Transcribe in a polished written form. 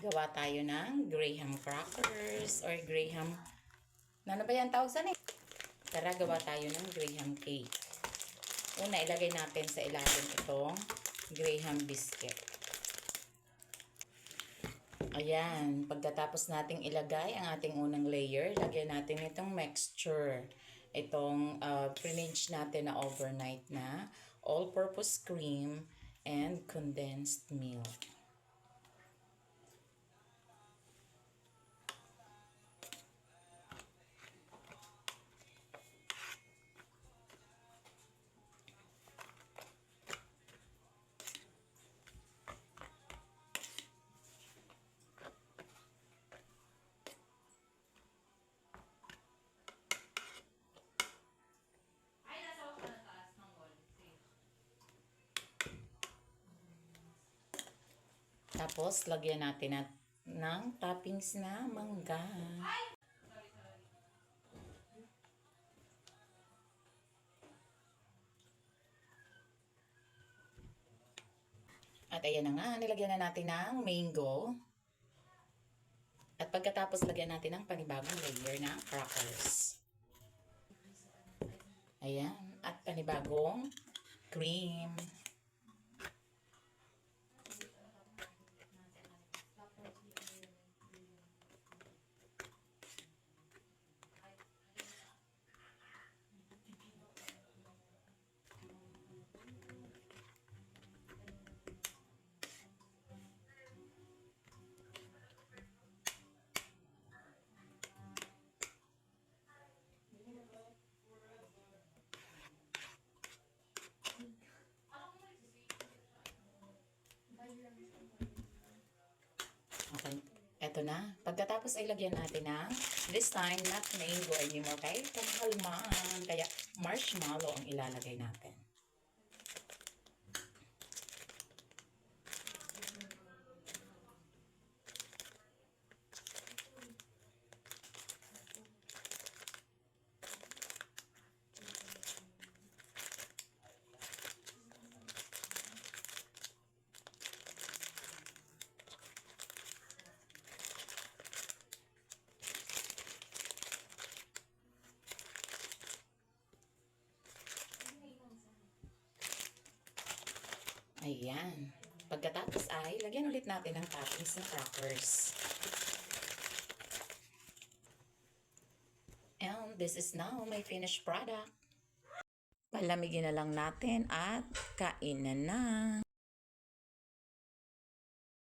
gawa tayo ng Graham crackers or Graham, ano ba yan tawag saan eh? Tara, gawa tayo ng Graham cake. Una, ilagay natin sa ilalim itong Graham biscuit. Ayan, pagkatapos nating ilagay ang ating unang layer, lagyan natin itong mixture. Itong pre-age natin na overnight na all-purpose cream and condensed milk. Tapos, lagyan natin ng toppings na mangga. At ayan na nga, nilagyan na natin ng mango. At pagkatapos, lagyan natin ng panibagong layer ng crackers. Ayan, at panibagong cream. Okay, eto na. Pagkatapos ay lagyan natin ng, this time, not mango anymore, kahit panghalman. Kaya marshmallow ang ilalagay natin. Ayan. Pagkatapos ay, lagyan ulit natin ng toppings na crackers. And this is now my finished product. Palamigin na lang natin at kainan na.